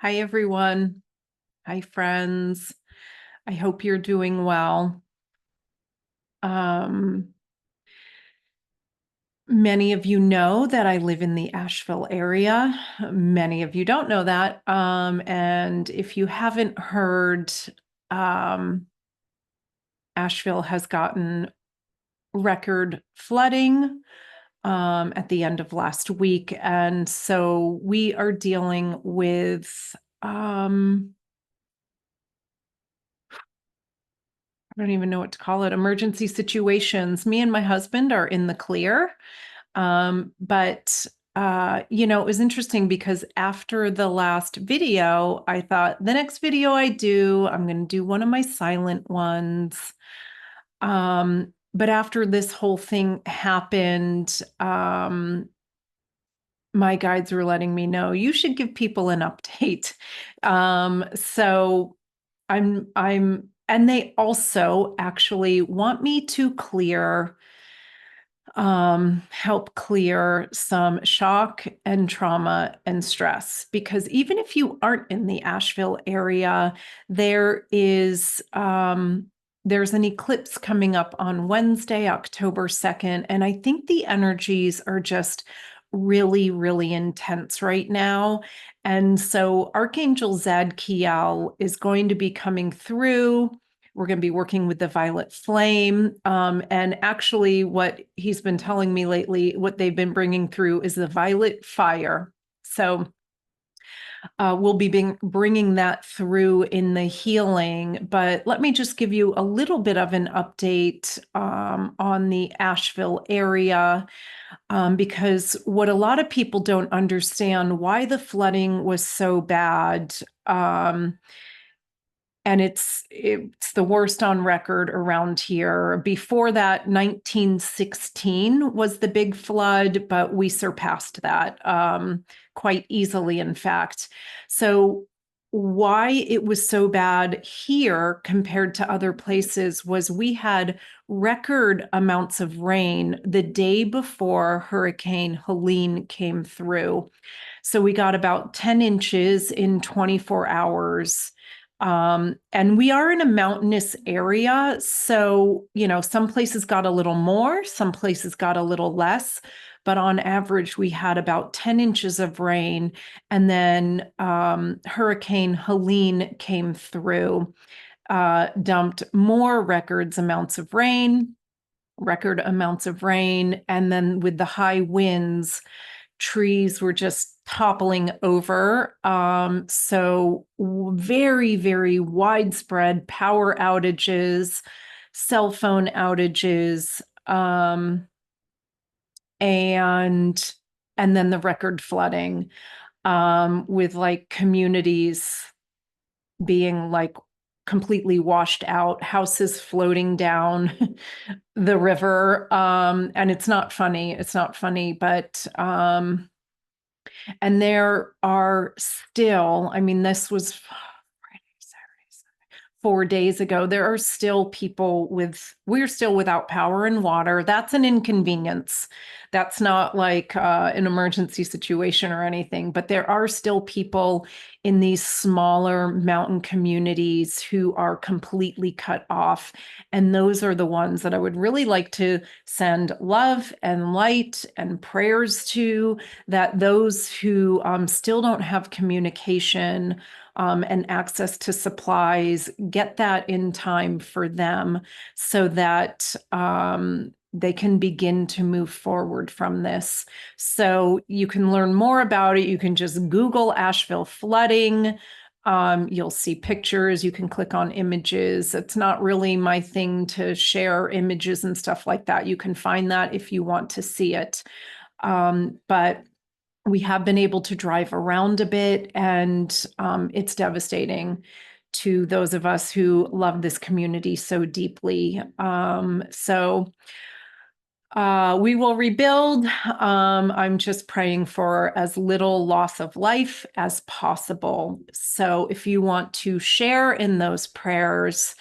Hi, everyone. Hi, friends. I hope you're doing well. Um, Many of you know that I live in the Asheville area. Many of you don't know that. And if you haven't heard, um, Asheville has gotten record flooding at the end of last week. And so we are dealing with I don't even know what to call it, emergency situations. Me and my husband are in the clear. But it was interesting because after the last video, I thought the next video I'm going to do one of my silent ones. But after this whole thing happened, my guides were letting me know you should give people an update. So and they also actually want me to help clear some shock and trauma and stress. Because even if you aren't in the Asheville area, there's an eclipse coming up on Wednesday, October 2nd. And I think the energies are just really, really intense right now. And so Archangel Zadkiel is going to be coming through. We're going to be working with the violet flame. And actually, what he's been telling me lately, what they've been bringing through is the violet fire. So we'll be bringing that through in the healing. But let me just give you a little bit of an update on the Asheville area. Because what a lot of people don't understand why the flooding was so bad. And it's the worst on record around here. Before that, 1916 was the big flood, but we surpassed that quite easily, in fact. So why it was so bad here compared to other places was we had record amounts of rain the day before Hurricane Helene came through. So we got about 10 inches in 24 hours. And we are in a mountainous area. So, some places got a little more, some places got a little less. But on average, we had about 10 inches of rain. And then Hurricane Helene came through, dumped more record amounts of rain. And then with the high winds, trees were just toppling over. So very, very widespread power outages, cell phone outages, and then the record flooding, with like communities being like completely washed out, houses floating down the river. And it's not funny, but and there are still, I mean, this was Friday, Saturday, Sunday, 4 days ago. There are still people we're still without power and water. That's an inconvenience. That's not like an emergency situation or anything, but there are still people in these smaller mountain communities who are completely cut off. And those are the ones that I would really like to send love and light and prayers to, that those who still don't have communication and access to supplies get that in time for them, so that they can begin to move forward from this. So you can learn more about it. You can just Google Asheville flooding. You'll see pictures. You can click on images. It's not really my thing to share images and stuff like that. You can find that if you want to see it. But we have been able to drive around a bit, and it's devastating to those of us who love this community so deeply. So we will rebuild. I'm just praying for as little loss of life as possible. So if you want to share in those prayers,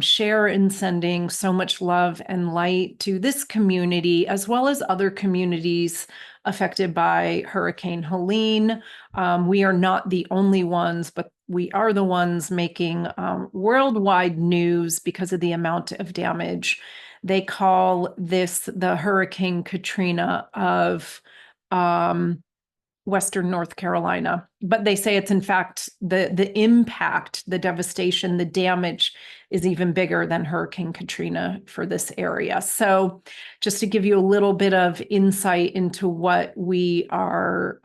share in sending so much love and light to this community, as well as other communities affected by Hurricane Helene. We are not the only ones, but we are the ones making worldwide news because of the amount of damage. They call this the Hurricane Katrina of Western North Carolina, but they say it's in fact the impact, the devastation, the damage is even bigger than Hurricane Katrina for this area. So just to give you a little bit of insight into what we are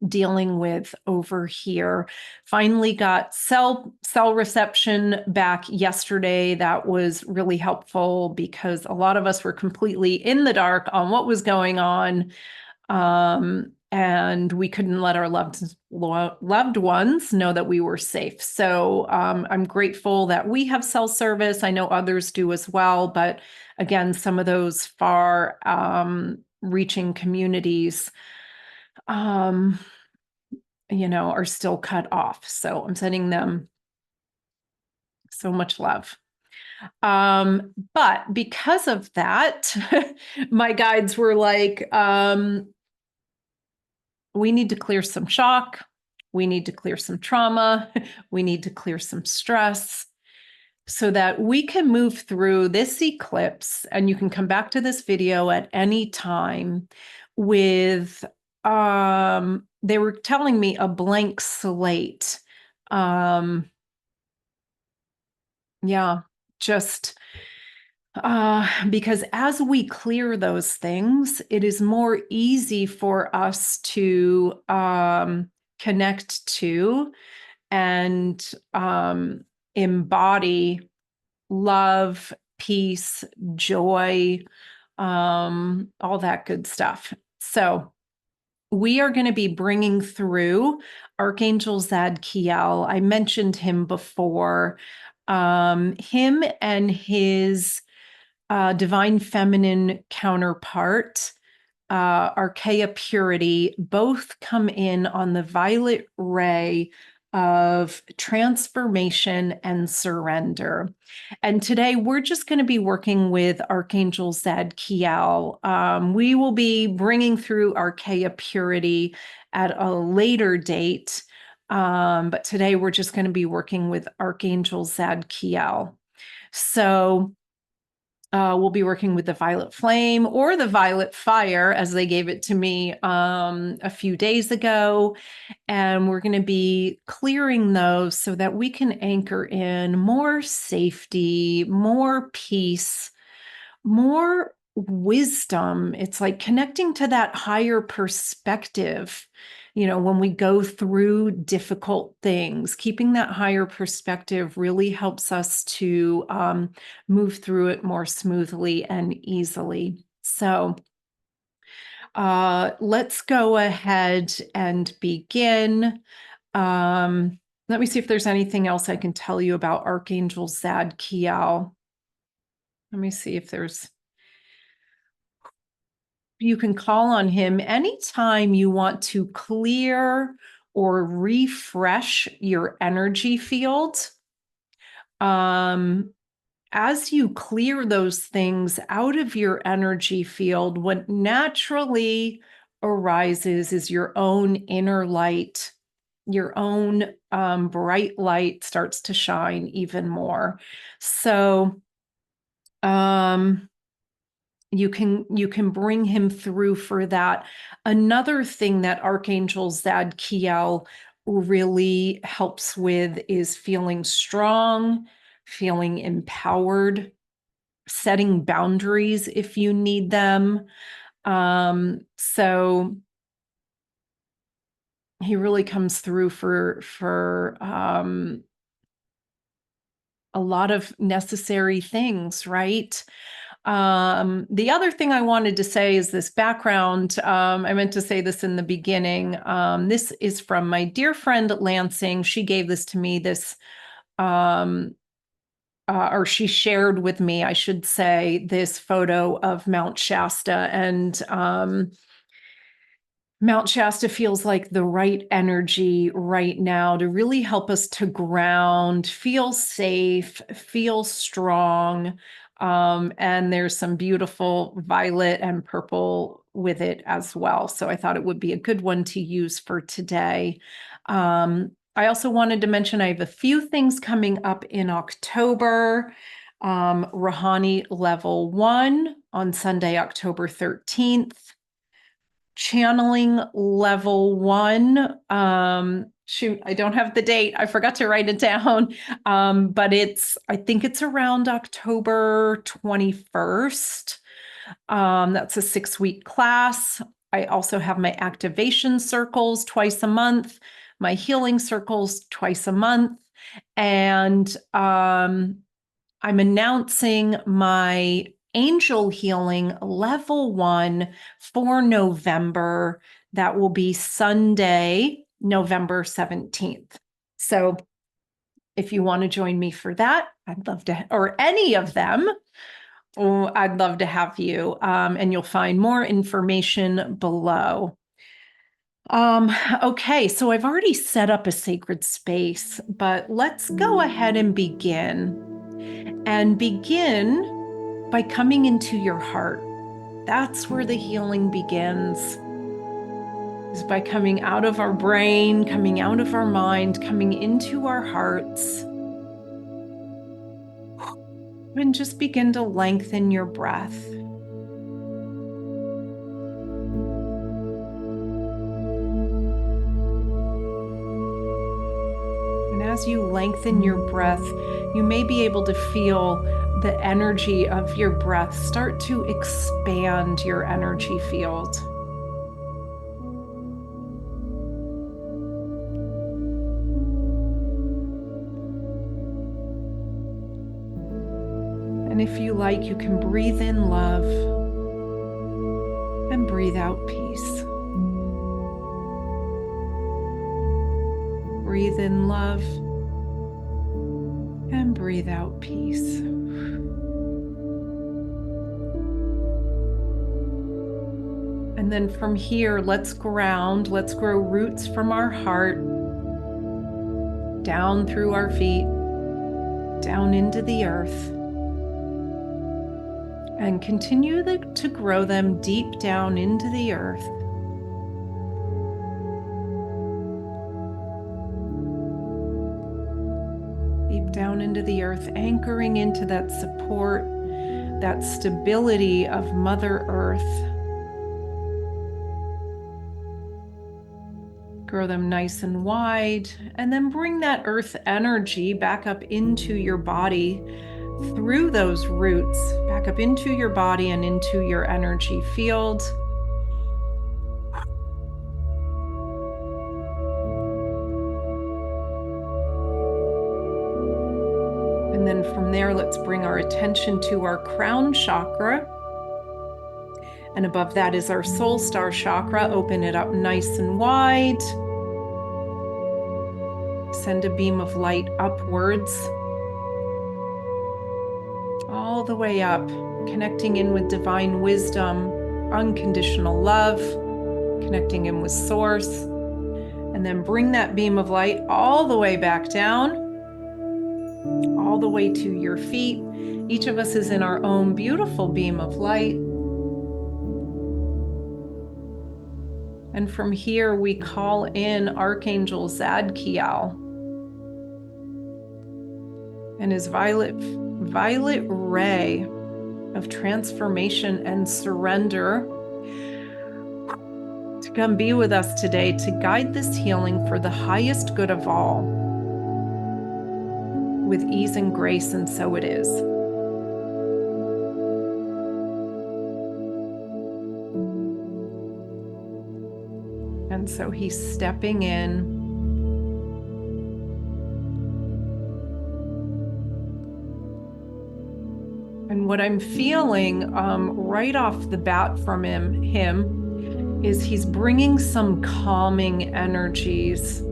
dealing with over here. Finally got cell reception back yesterday. That was really helpful because a lot of us were completely in the dark on what was going on. And we couldn't let our loved ones know that we were safe. So I'm grateful that we have cell service. I know others do as well, but again, some of those far reaching communities, are still cut off. So I'm sending them so much love. But because of that, my guides were like, we need to clear some shock. We need to clear some trauma. We need to clear some stress so that we can move through this eclipse. And you can come back to this video at any time with, they were telling me a blank slate. Yeah, just because as we clear those things, it is more easy for us to connect to and embody love, peace, joy, all that good stuff. So we are going to be bringing through Archangel Zadkiel. I mentioned him before. Him and his divine feminine counterpart, Archaea Purity, both come in on the violet ray of transformation and surrender. And today we're just going to be working with Archangel Zadkiel. We will be bringing through Archaea Purity at a later date. But today we're just going to be working with Archangel Zadkiel. So we'll be working with the violet flame or the violet fire as they gave it to me a few days ago. And we're going to be clearing those so that we can anchor in more safety, more peace, more wisdom. It's like connecting to that higher perspective. When we go through difficult things, keeping that higher perspective really helps us to move through it more smoothly and easily. So let's go ahead and begin. Let me see if there's anything else I can tell you about Archangel Zadkiel. Let me see if you can call on him anytime you want to clear or refresh your energy field. As you clear those things out of your energy field, what naturally arises is your own inner light, your own bright light starts to shine even more. So, you can bring him through for that. Another thing that Archangel Zadkiel really helps with is feeling strong, feeling empowered, setting boundaries if you need them. So he really comes through for a lot of necessary things, right? The other thing I wanted to say is this background. I meant to say this in the beginning. This is from my dear friend Lansing. She gave this to me, or she shared with me, I should say, this photo of Mount Shasta. And Mount Shasta feels like the right energy right now to really help us to ground, feel safe, feel strong. And there's some beautiful violet and purple with it as well. So I thought it would be a good one to use for today. I also wanted to mention I have a few things coming up in October. Rahanni Level 1 on Sunday, October 13th. Channeling Level 1. Shoot, I don't have the date. I forgot to write it down. But I think it's around October 21st. That's a 6-week class. I also have my activation circles twice a month, my healing circles twice a month. And I'm announcing my Angel Healing Level 1 for November. That will be Sunday, November 17th. So if you want to join me for that, I'd love to, or any of them, I'd love to have you. And you'll find more information below. Okay, so I've already set up a sacred space, but let's go ahead and begin. And begin by coming into your heart. That's where the healing begins, is by coming out of our brain, coming out of our mind, coming into our hearts. And just begin to lengthen your breath. And as you lengthen your breath, you may be able to feel the energy of your breath start to expand your energy field. And if you like, you can breathe in love and breathe out peace. Breathe in love and breathe out peace. And then from here, let's grow roots from our heart, down through our feet, down into the earth, and continue to grow them deep down into the earth. Deep down into the earth, anchoring into that support, that stability of Mother Earth. Grow them nice and wide, and then bring that earth energy back up into your body through those roots, back up into your body and into your energy field. And then from there, let's bring our attention to our crown chakra. And above that is our soul star chakra. Open it up nice and wide. Send a beam of light upwards, all the way up, connecting in with divine wisdom, unconditional love, connecting in with source. And then bring that beam of light all the way back down, all the way to your feet. Each of us is in our own beautiful beam of light. And from here, we call in Archangel Zadkiel and his violet ray of transformation and surrender to come be with us today to guide this healing for the highest good of all, with ease and grace, and so it is. And so he's stepping in. And what I'm feeling right off the bat from him is he's bringing some calming energies.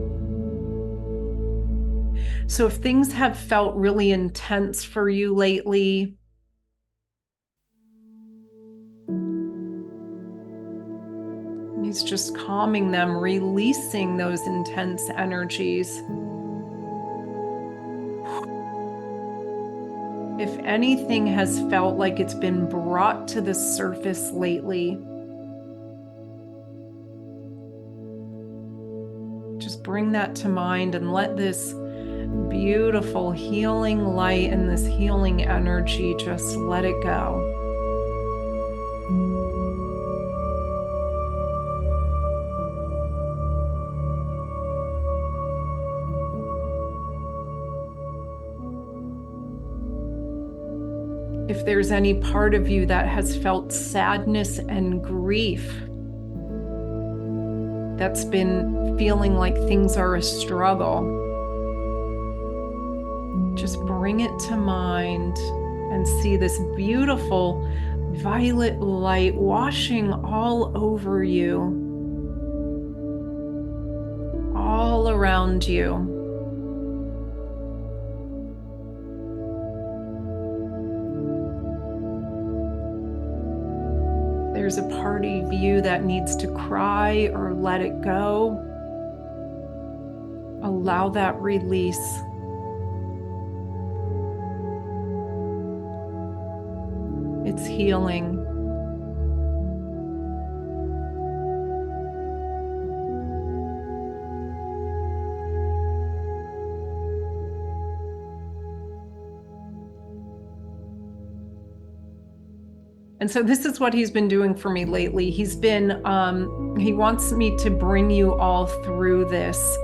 So if things have felt really intense for you lately, he's just calming them, releasing those intense energies. If anything has felt like it's been brought to the surface lately, bring that to mind and let this beautiful healing light and this healing energy, just let it go. If there's any part of you that has felt sadness and grief, that's been feeling like things are a struggle, just bring it to mind and see this beautiful violet light washing all over you, all around you. There's a part of you that needs to cry or let it go. Allow that release. It's healing. And so this is what he's been doing for me lately. He's been, he wants me to bring you all through this.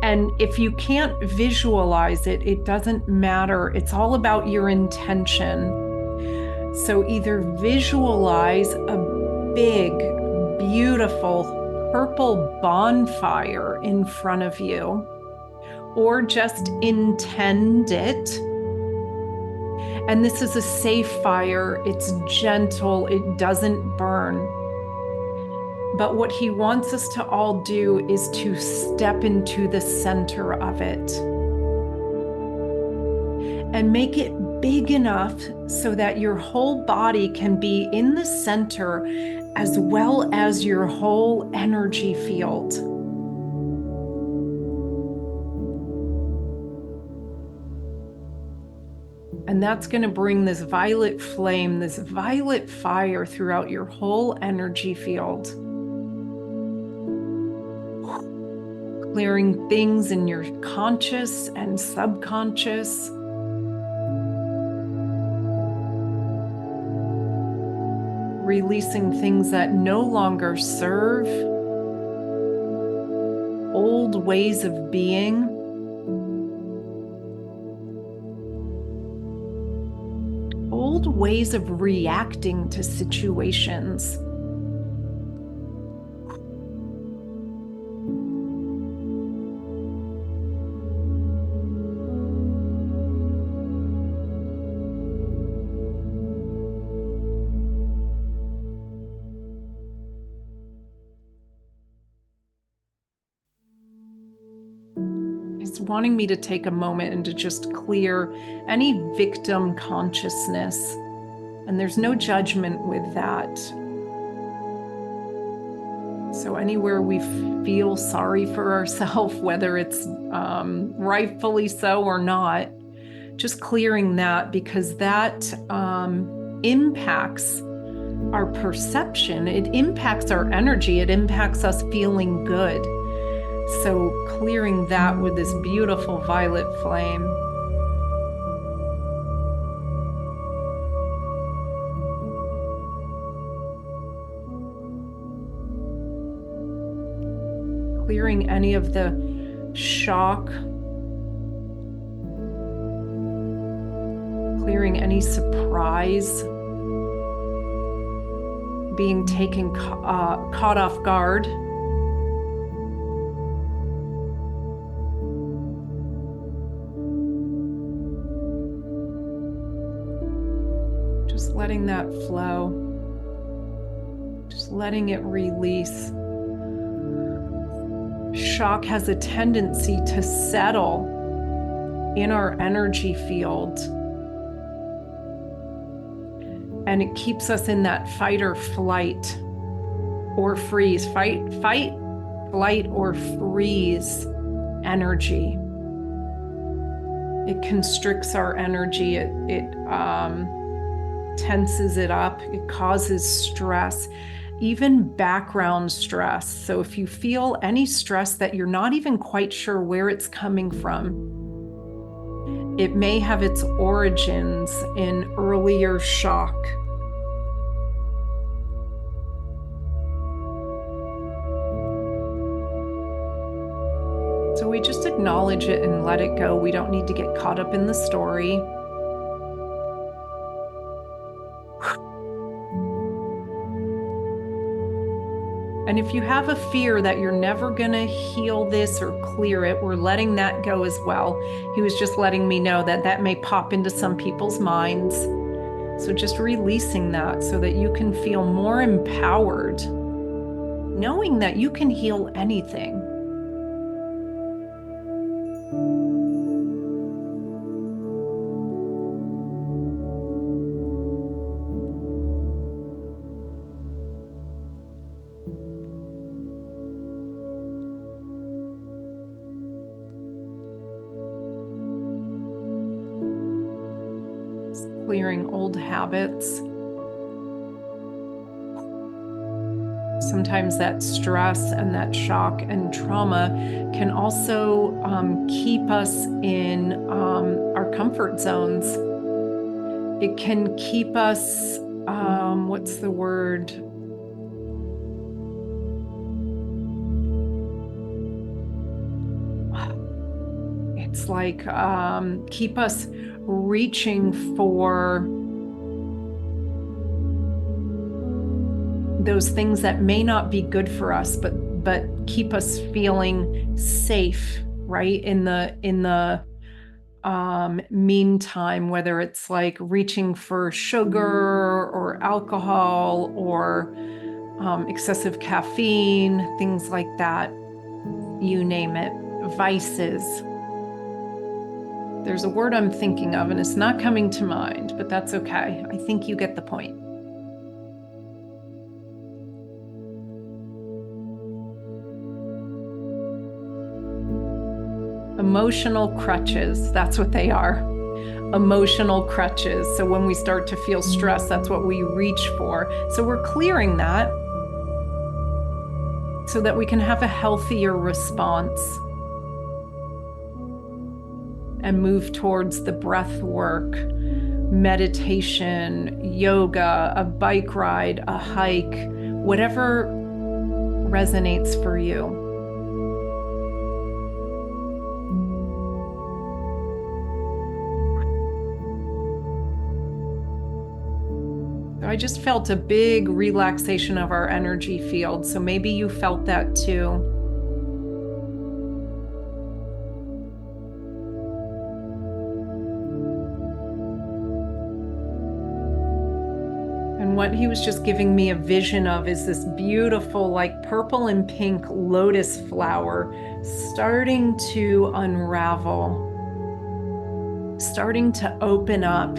And if you can't visualize it, it doesn't matter. It's all about your intention. So either visualize a big, beautiful purple bonfire in front of you, or just intend it. And this is a safe fire. It's gentle. It doesn't burn. But what he wants us to all do is to step into the center of it and make it big enough so that your whole body can be in the center as well as your whole energy field. And that's going to bring this violet flame, this violet fire throughout your whole energy field. Clearing things in your conscious and subconscious. Releasing things that no longer serve. Old ways of being. Old ways of reacting to situations. He's wanting me to take a moment and to just clear any victim consciousness. And there's no judgment with that. So anywhere we feel sorry for ourselves, whether it's rightfully so or not, just clearing that, because that impacts our perception. It impacts our energy. It impacts us feeling good. So clearing that with this beautiful violet flame. Clearing any of the shock. Clearing any surprise. Being taken caught off guard. Just letting that flow. Just letting it release. Shock has a tendency to settle in our energy field. And it keeps us in that fight or flight or freeze. Fight, flight, or freeze energy. It constricts our energy. It tenses it up. It causes stress. even background stress. So if you feel any stress that you're not even quite sure where it's coming from, it may have its origins in earlier shock. So we just acknowledge it and let it go. We don't need to get caught up in the story. And if you have a fear that you're never going to heal this or clear it, we're letting that go as well. He was just letting me know that that may pop into some people's minds. So just releasing that so that you can feel more empowered, knowing that you can heal anything. Clearing old habits. Sometimes that stress and that shock and trauma can also keep us in our comfort zones. It can keep us, what's the word? It's like keep us reaching for those things that may not be good for us, but keep us feeling safe, right? In the meantime, whether it's like reaching for sugar or alcohol or excessive caffeine, things like that, you name it, vices. There's a word I'm thinking of and it's not coming to mind, but that's okay. I think you get the point. Emotional crutches, that's what they are. Emotional crutches. So when we start to feel stress, that's what we reach for. So we're clearing that so that we can have a healthier response and move towards the breath work, meditation, yoga, a bike ride, a hike, whatever resonates for you. I just felt a big relaxation of our energy field. So maybe you felt that too. And what he was just giving me a vision of is this beautiful, like purple and pink lotus flower starting to unravel, starting to open up.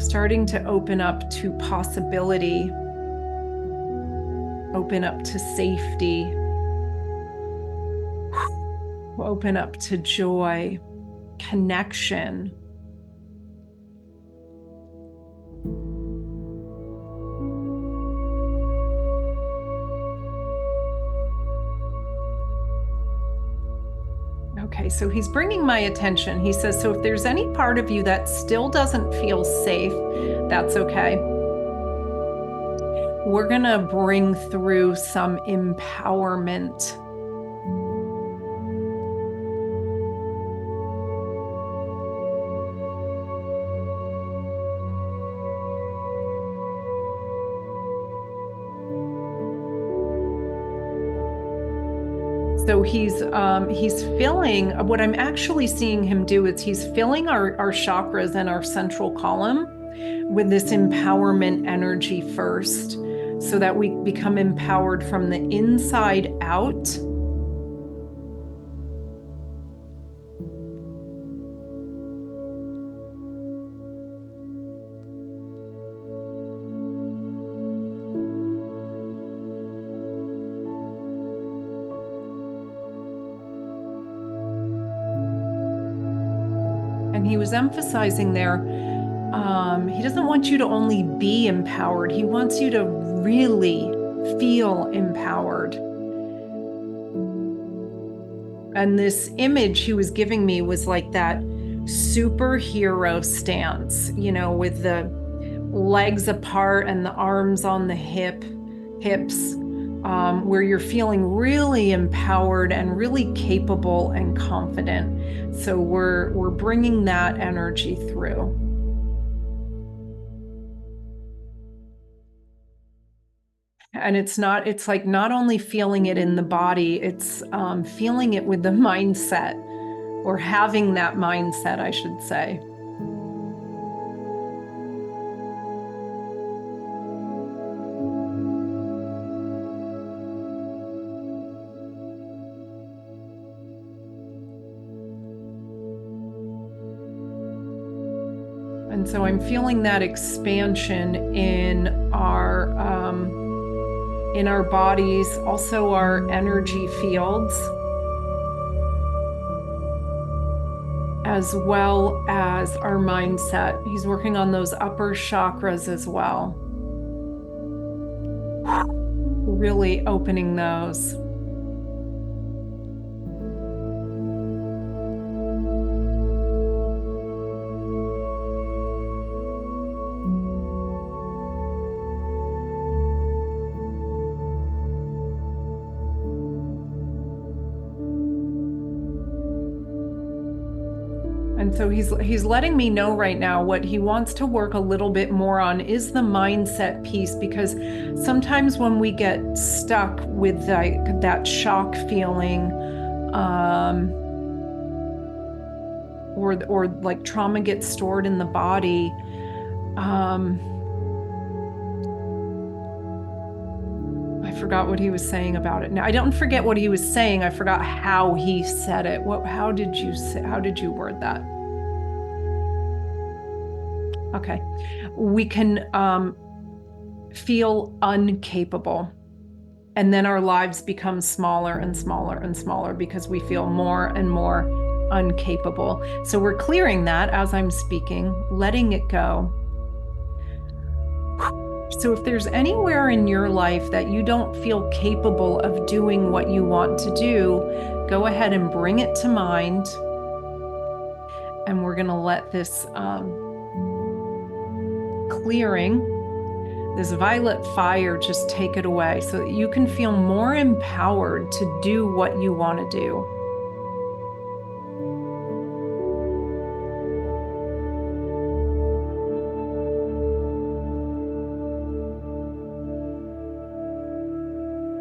Starting to open up to possibility, open up to safety, open up to joy, connection. Okay, so he's bringing my attention. He says, so if there's any part of you that still doesn't feel safe, that's okay. We're going to bring through some empowerment. So he's filling, what I'm actually seeing him do is he's filling our chakras and our central column with this empowerment energy first, so that we become empowered from the inside out. And he was emphasizing there, he doesn't want you to only be empowered. He wants you to really feel empowered. And this image he was giving me was like that superhero stance, with the legs apart and the arms on the hips, where you're feeling really empowered and really capable and confident. So we're bringing that energy through. And it's like not only feeling it in the body, it's feeling it with the mindset, or having that mindset, I should say. And so I'm feeling that expansion in our bodies, also our energy fields, as well as our mindset. He's working on those upper chakras as well. Really opening those. And so he's letting me know right now what he wants to work a little bit more on is the mindset piece, because sometimes when we get stuck with that shock feeling, or like trauma gets stored in the body, I forgot what he was saying about it. Now, I don't forget what he was saying. I forgot how he said it. How did you word that? Okay. We can feel incapable, and then our lives become smaller and smaller and smaller because we feel more and more incapable. So we're clearing that as I'm speaking, letting it go. So if there's anywhere in your life that you don't feel capable of doing what you want to do, go ahead and bring it to mind. And we're going to let this clearing, this violet fire, just take it away so that you can feel more empowered to do what you want to do.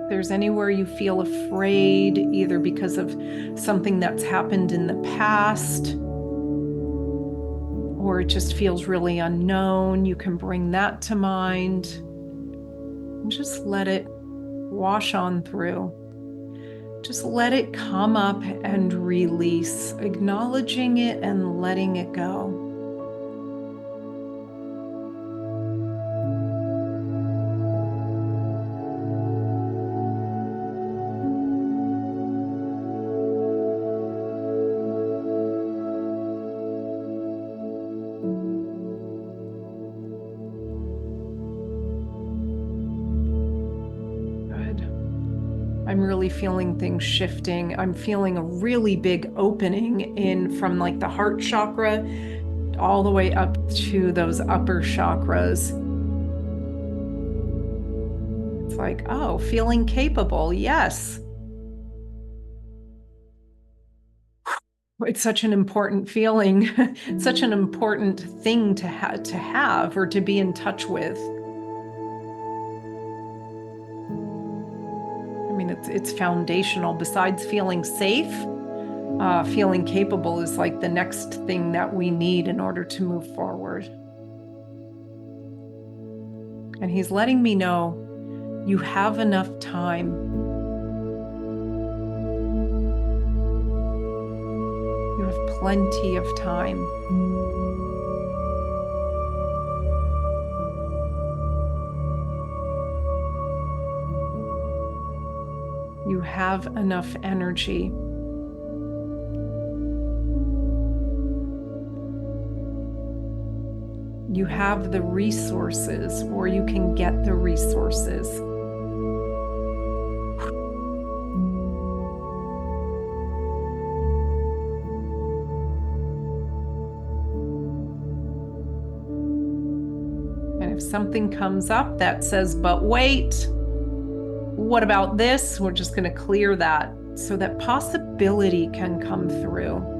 If there's anywhere you feel afraid, either because of something that's happened in the past, or it just feels really unknown, you can bring that to mind and just let it wash on through. Just let it come up and release, acknowledging it and letting it go. I'm really feeling things shifting. I'm feeling a really big opening from like the heart chakra all the way up to those upper chakras. It's like, oh, feeling capable. Yes. It's such an important feeling, such an important thing to have or to be in touch with. I mean, it's foundational. Besides feeling safe, feeling capable is like the next thing that we need in order to move forward. And he's letting me know you have enough time. You have plenty of time. You have enough energy. You have the resources, or you can get the resources. And if something comes up that says, but wait, what about this? We're just going to clear that so that possibility can come through.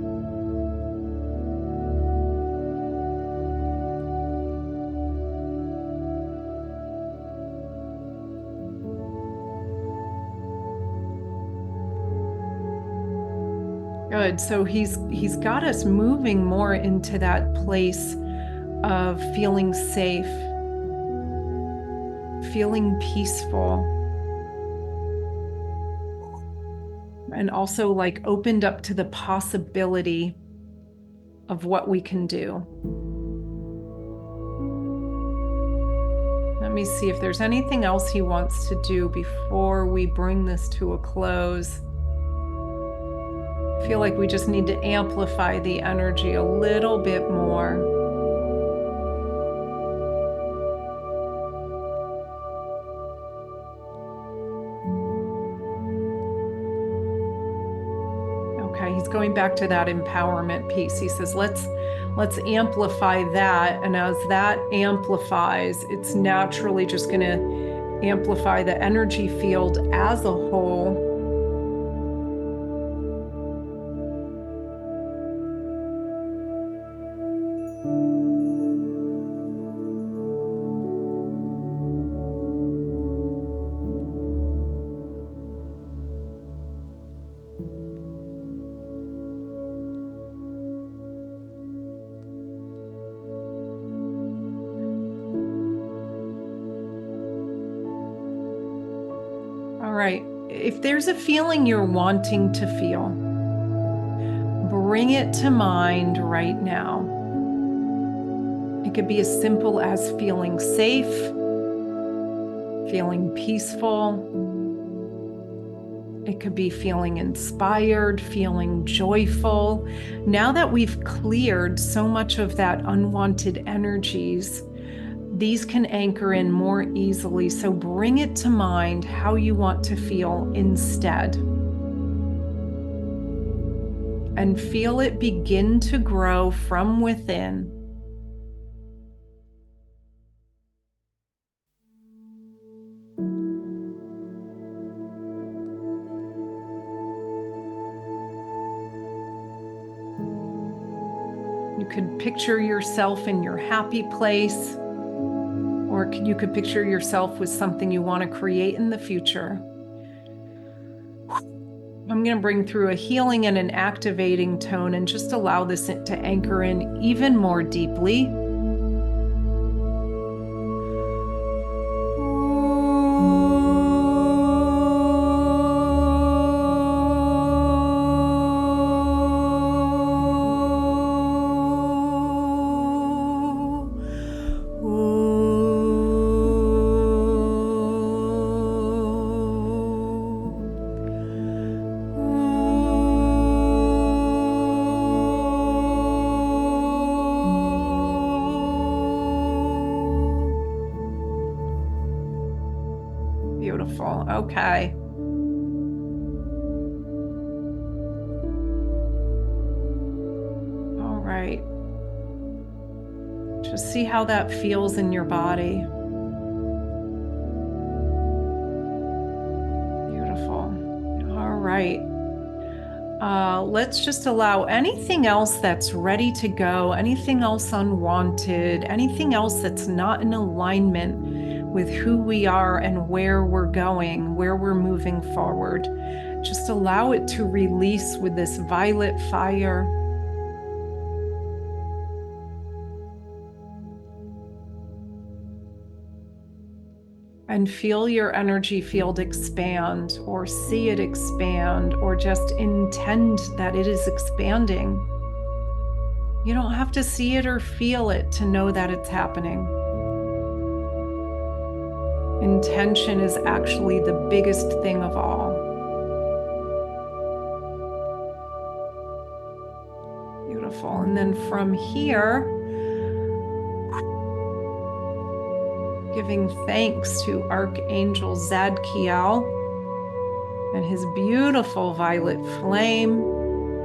Good. So he's got us moving more into that place of feeling safe, feeling peaceful, and also like opened up to the possibility of what we can do. Let me see if there's anything else he wants to do before we bring this to a close. I feel like we just need to amplify the energy a little bit more. Okay, he's going back to that empowerment piece. He says, let's amplify that. And as that amplifies, it's naturally just going to amplify the energy field as a whole. All right, if there's a feeling you're wanting to feel, bring it to mind right now. It could be as simple as feeling safe, feeling peaceful. It could be feeling inspired, feeling joyful. Now that we've cleared so much of that unwanted energies, these can anchor in more easily. So bring it to mind how you want to feel instead. And feel it begin to grow from within. You could picture yourself in your happy place, or you could picture yourself with something you want to create in the future. I'm going to bring through a healing and an activating tone and just allow this to anchor in even more deeply. Beautiful. Okay. All right. Just see how that feels in your body. Beautiful. All right. Let's just allow anything else that's ready to go, anything else unwanted, anything else that's not in alignment with who we are and where we're going, where we're moving forward. Just allow it to release with this violet fire. And feel your energy field expand, or see it expand, or just intend that it is expanding. You don't have to see it or feel it to know that it's happening. Intention is actually the biggest thing of all. Beautiful. And then from here, Giving thanks to Archangel Zadkiel and his beautiful violet flame,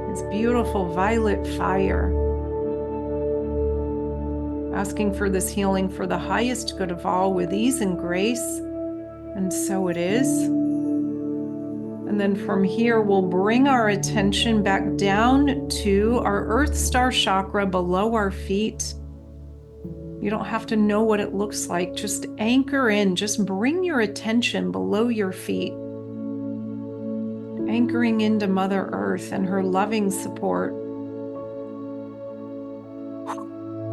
his beautiful violet fire. Asking for this healing for the highest good of all with ease and grace. And so it is. And then from here, we'll bring our attention back down to our Earth Star chakra below our feet. You don't have to know what it looks like. Just anchor in, just bring your attention below your feet. Anchoring into Mother Earth and her loving support.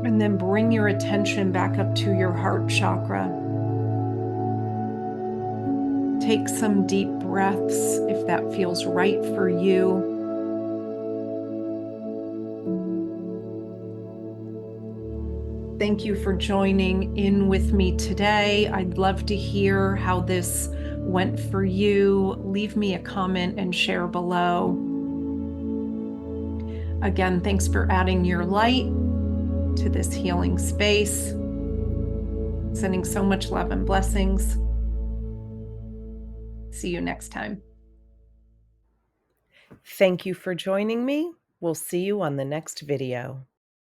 And then bring your attention back up to your heart chakra. Take some deep breaths if that feels right for you. Thank you for joining in with me today. I'd love to hear how this went for you. Leave me a comment and share below. Again, thanks for adding your light to this healing space. Sending so much love and blessings. See you next time. Thank you for joining me. We'll see you on the next video.